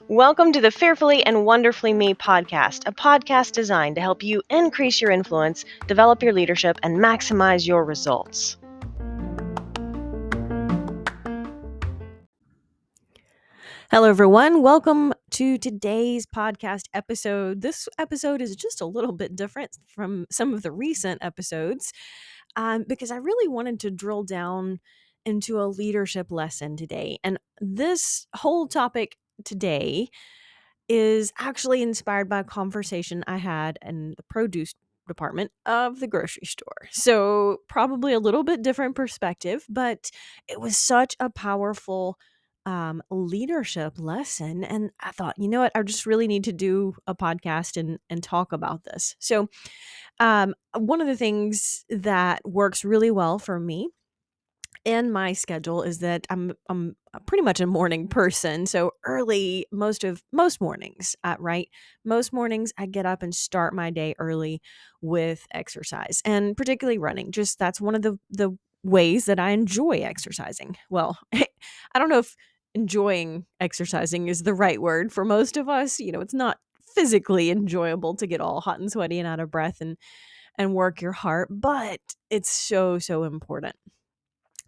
Welcome to the Fearfully and Wonderfully Me podcast, a podcast designed to help you increase your influence, develop your leadership, and maximize your results. Hello, everyone. Welcome to today's podcast episode. This episode is just a little bit different from some of the recent episodes because I really wanted to drill down into a leadership lesson today. And this whole topic today is actually inspired by a conversation I had in the produce department of the grocery store. So probably a little bit different perspective, but it was such a powerful leadership lesson. And I thought, you know what, I just really need to do a podcast and talk about this. So one of the things that works really well for me in my schedule is that I'm pretty much a morning person. So early, most mornings, right? Most mornings I get up and start my day early with exercise, and particularly running. Just that's one of the ways that I enjoy exercising. Well, I don't know if enjoying exercising is the right word for most of us. You know, it's not physically enjoyable to get all hot and sweaty and out of breath and work your heart, but it's so important.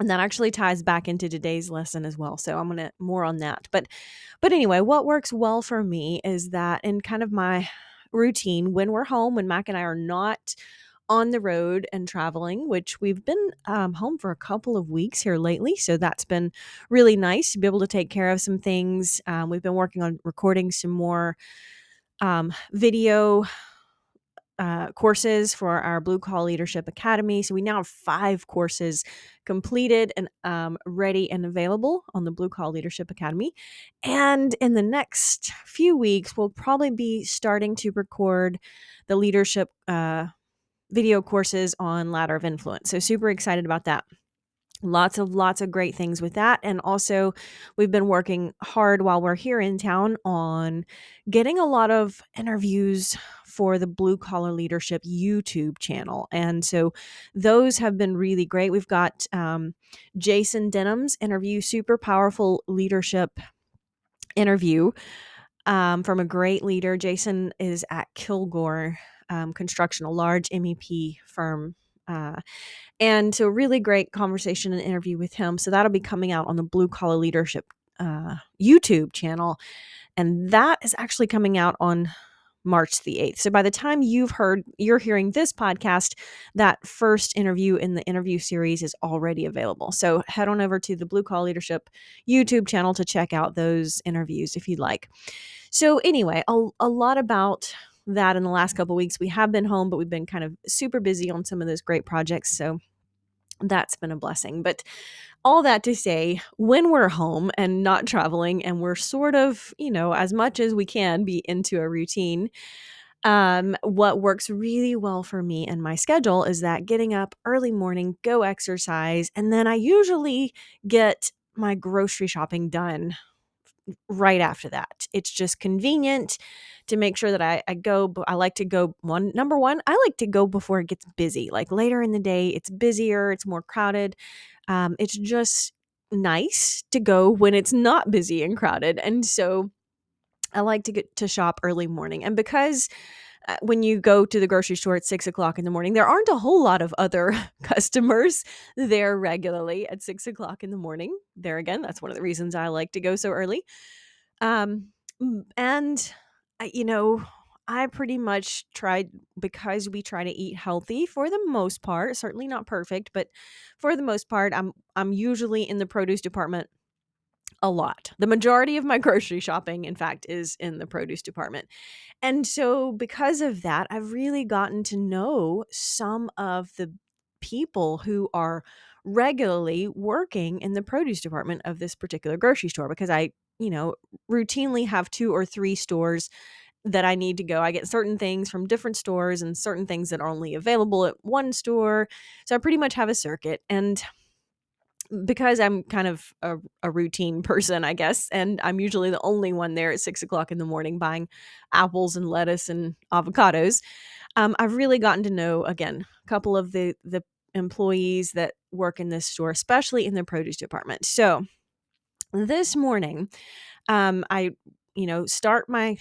And that actually ties back into today's lesson as well. So I'm going to more on that. But anyway, what works well for me is that in kind of my routine when we're home, when Mac and I are not on the road and traveling, which we've been home for a couple of weeks here lately. So that's been really nice to be able to take care of some things. We've been working on recording some more video courses for our Blue Collar Leadership Academy. So we now have 5 courses completed and ready and available on the Blue Collar Leadership Academy. And in the next few weeks, we'll probably be starting to record the leadership video courses on Ladder of Influence. So super excited about that. Lots of great things with that. And also we've been working hard while we're here in town on getting a lot of interviews for the Blue Collar Leadership YouTube channel. And so those have been really great. We've got Jason Denham's interview, super powerful leadership interview from a great leader. Jason is at Kilgore Construction, a large MEP firm. And so really great conversation and interview with him. So that'll be coming out on the Blue Collar Leadership YouTube channel. And that is actually coming out on March the 8th. So by the time you're hearing this podcast, that first interview in the interview series is already available. So head on over to the Blue Collar Leadership YouTube channel to check out those interviews if you'd like. So anyway, a lot about that in the last couple of weeks. We have been home, but we've been kind of super busy on some of those great projects. So that's been a blessing. But all that to say, when we're home and not traveling and we're sort of, as much as we can be into a routine, what works really well for me and my schedule is that getting up early morning, go exercise, and then I usually get my grocery shopping done right after that. It's just convenient to make sure that I go, but I like to go number one, I like to go before it gets busy. Like later in the day, it's busier, it's more crowded. It's just nice to go when it's not busy and crowded. And so I like to get to shop early morning. And because when you go to the grocery store at 6:00 in the morning, there aren't a whole lot of other customers there regularly at 6:00 in the morning. There again, that's one of the reasons I like to go so early. And I pretty much tried, because we try to eat healthy for the most part, certainly not perfect, but for the most part, I'm usually in the produce department a lot. The majority of my grocery shopping, in fact, is in the produce department. And so because of that, I've really gotten to know some of the people who are regularly working in the produce department of this particular grocery store, because I, routinely have 2 or 3 stores that I need to go. I get certain things from different stores and certain things that are only available at one store. So I pretty much have a circuit. And because I'm kind of a routine person, I guess, and I'm usually the only one there at 6:00 in the morning buying apples and lettuce and avocados, I've really gotten to know, again, a couple of the employees that work in this store, especially in the produce department. So this morning, I, start my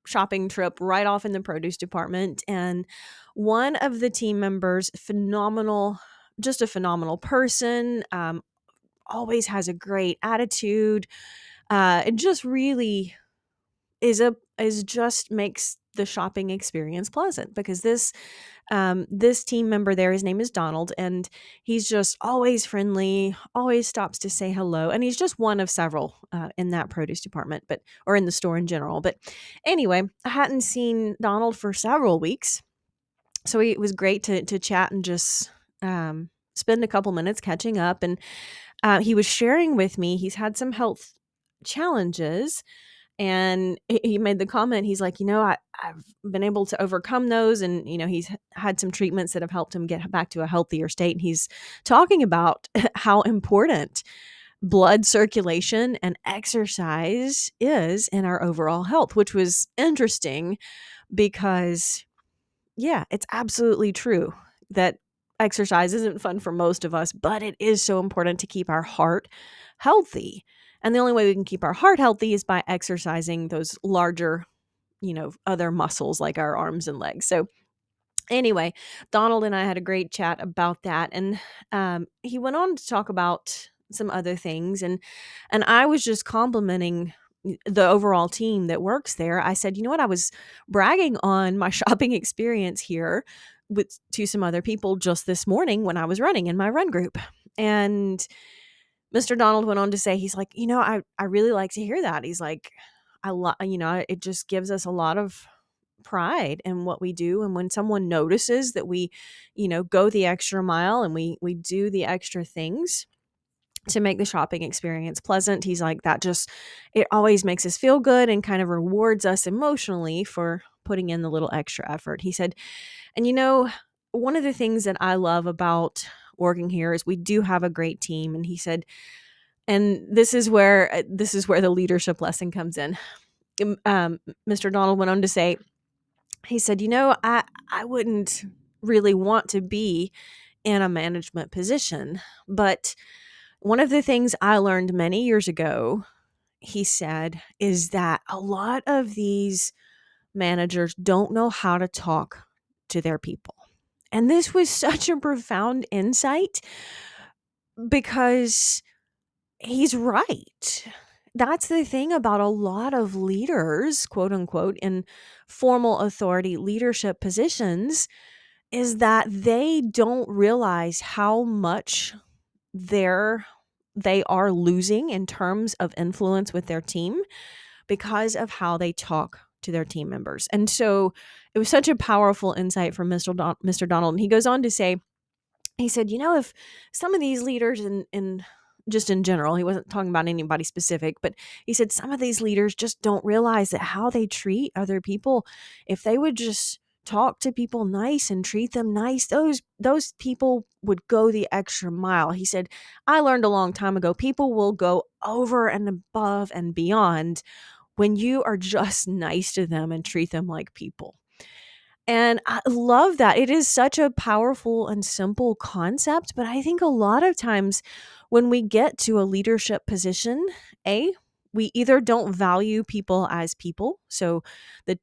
shopping trip right off in the produce department. And one of the team members, just a phenomenal person, always has a great attitude. It just really just makes the shopping experience pleasant, because this team member there, his name is Donald, and he's just always friendly, always stops to say hello, and he's just one of several in that produce department, or in the store in general. But anyway, I hadn't seen Donald for several weeks, so it was great to chat and just spend a couple minutes catching up. And he was sharing with me he's had some health challenges. And he made the comment, he's like, I've been able to overcome those. And, he's had some treatments that have helped him get back to a healthier state. And he's talking about how important blood circulation and exercise is in our overall health, which was interesting because, yeah, it's absolutely true that exercise isn't fun for most of us, but it is so important to keep our heart healthy. And the only way we can keep our heart healthy is by exercising those larger, other muscles like our arms and legs. So anyway, Donald and I had a great chat about that. And he went on to talk about some other things. And I was just complimenting the overall team that works there. I said, you know what? I was bragging on my shopping experience here to some other people just this morning when I was running in my run group. And Mr. Donald went on to say, he's like, I really like to hear that. He's like, it just gives us a lot of pride in what we do. And when someone notices that we, go the extra mile and we do the extra things to make the shopping experience pleasant, he's like, it always makes us feel good and kind of rewards us emotionally for putting in the little extra effort. He said, and one of the things that I love about working here is we do have a great team. And he said, and this is where the leadership lesson comes in. Mr. Donald went on to say, he said, I wouldn't really want to be in a management position, but one of the things I learned many years ago, he said, is that a lot of these managers don't know how to talk to their people. And this was such a profound insight, because he's right. That's the thing about a lot of leaders, quote unquote, in formal authority leadership positions, is that they don't realize how much they are losing in terms of influence with their team because of how they talk to their team members. And so it was such a powerful insight from Mr. Donald. And he goes on to say, he said, if some of these leaders in just in general, he wasn't talking about anybody specific, but he said some of these leaders just don't realize that how they treat other people, if they would just talk to people nice and treat them nice, those people would go the extra mile. He said, I learned a long time ago, people will go over and above and beyond when you are just nice to them and treat them like people. And I love that. It is such a powerful and simple concept, but I think a lot of times when we get to a leadership position, we either don't value people as people. So that,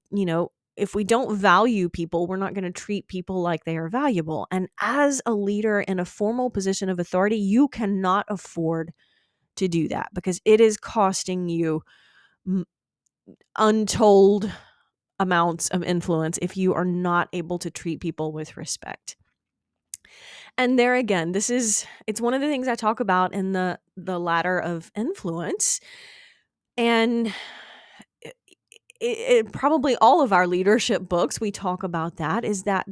if we don't value people, we're not going to treat people like they are valuable. And as a leader in a formal position of authority, you cannot afford to do that, because it is costing you untold amounts of influence if you are not able to treat people with respect. And there again, it's one of the things I talk about in the ladder of influence. And it probably all of our leadership books, we talk about that, is that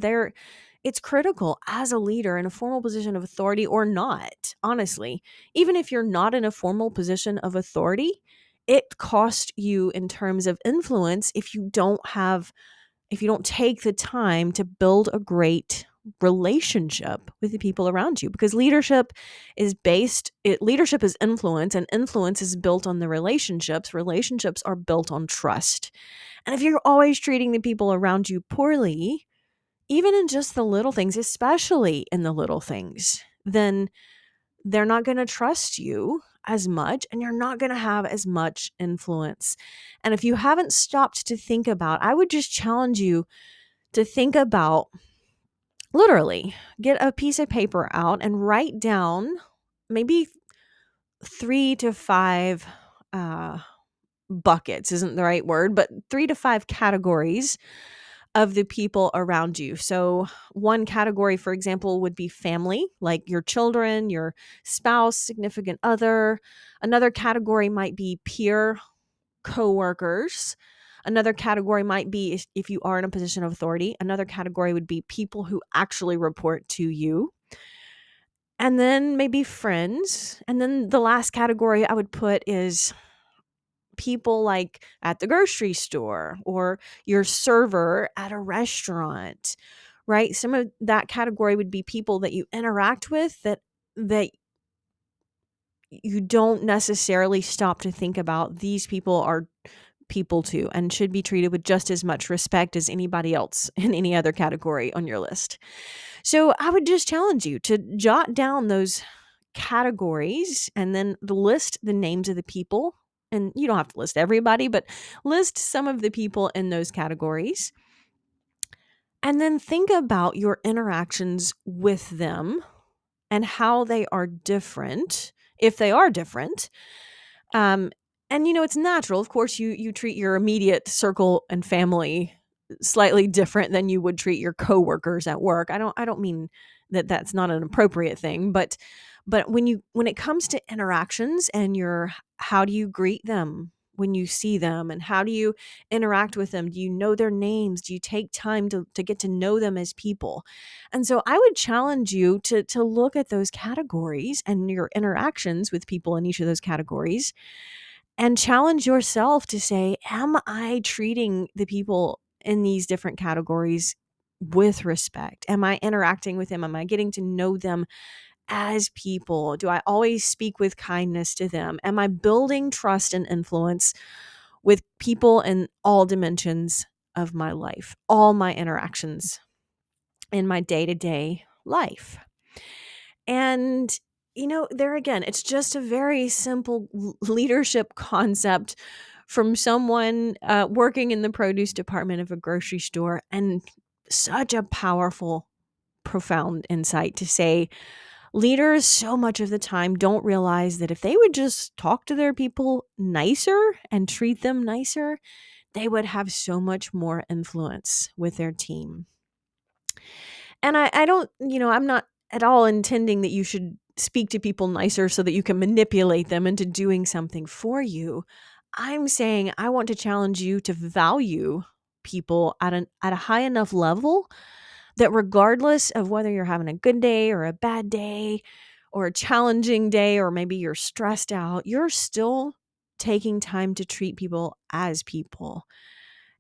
it's critical as a leader in a formal position of authority or not, honestly. Even if you're not in a formal position of authority, it costs you in terms of influence if you don't take the time to build a great relationship with the people around you, because leadership is influence, and influence is built on the relationships. Relationships are built on trust. And if you're always treating the people around you poorly, even in just the little things, especially in the little things, then they're not going to trust you as much, and you're not going to have as much influence. And if you haven't stopped to think about, I would just challenge you to think about, literally get a piece of paper out and write down maybe 3 to 5 buckets isn't the right word, but 3 to 5 categories of the people around you. So one category, for example, would be family, like your children, your spouse, significant other. Another category might be peer coworkers. Another category might be if you are in a position of authority. Another category would be people who actually report to you. And then maybe friends. And then the last category I would put is people like at the grocery store or your server at a restaurant, right? Some of that category would be people that you interact with that you don't necessarily stop to think about. These people are people too and should be treated with just as much respect as anybody else in any other category on your list. So I would just challenge you to jot down those categories and then list the names of the people. And you don't have to list everybody, but list some of the people in those categories. And then think about your interactions with them and how they are different, if they are different. And it's natural. Of course, you treat your immediate circle and family slightly different than you would treat your coworkers at work. I don't mean that that's not an appropriate thing, but when it comes to interactions and how do you greet them when you see them, and how do you interact with them? Do you know their names? Do you take time to get to know them as people? And so I would challenge you to look at those categories and your interactions with people in each of those categories, and challenge yourself to say, am I treating the people in these different categories with respect? Am I interacting with them? Am I getting to know them as people? Do I always speak with kindness to them? Am I building trust and influence with people in all dimensions of my life, all my interactions in my day-to-day life? And there again, it's just a very simple leadership concept from someone working in the produce department of a grocery store, and such a powerful, profound insight to say leaders so much of the time don't realize that if they would just talk to their people nicer and treat them nicer, they would have so much more influence with their team. And I don't, I'm not at all intending that you should speak to people nicer so that you can manipulate them into doing something for you. I'm saying I want to challenge you to value people at a high enough level that regardless of whether you're having a good day or a bad day or a challenging day, or maybe you're stressed out, you're still taking time to treat people as people.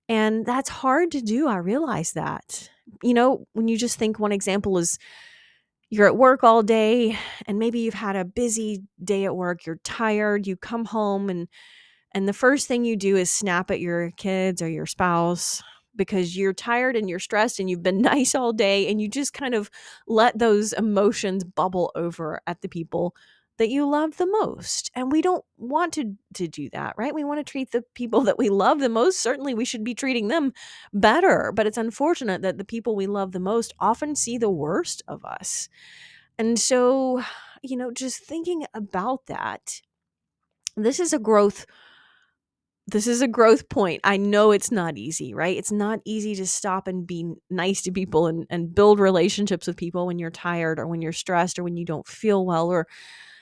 And that's hard to do. I realize that. When you just think, one example is you're at work all day and maybe you've had a busy day at work, you're tired, you come home and the first thing you do is snap at your kids or your spouse because you're tired and you're stressed and you've been nice all day, and you just kind of let those emotions bubble over at the people that you love the most. And we don't want to do that, right? We want to treat the people that we love the most. Certainly we should be treating them better, but it's unfortunate that the people we love the most often see the worst of us. And so, just thinking about that, this is a growth point. I know it's not easy, right? It's not easy to stop and be nice to people and build relationships with people when you're tired or when you're stressed or when you don't feel well or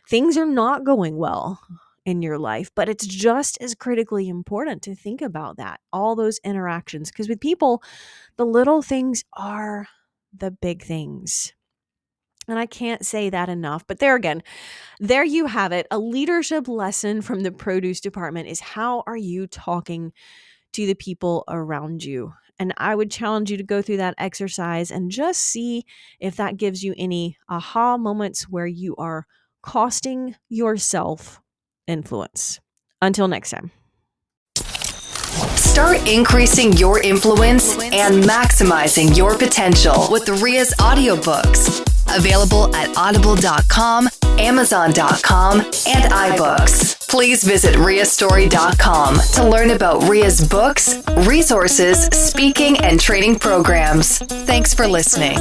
things are not going well in your life. But it's just as critically important to think about that, all those interactions, because with people, the little things are the big things. And I can't say that enough. But there you have it. A leadership lesson from the produce department is, how are you talking to the people around you? And I would challenge you to go through that exercise and just see if that gives you any aha moments where you are costing yourself influence. Until next time. Start increasing your influence and maximizing your potential with the Ria's audiobooks. Available at audible.com, amazon.com, and iBooks. Please visit riastory.com to learn about Ria's books, resources, speaking, and training programs. Thanks for listening.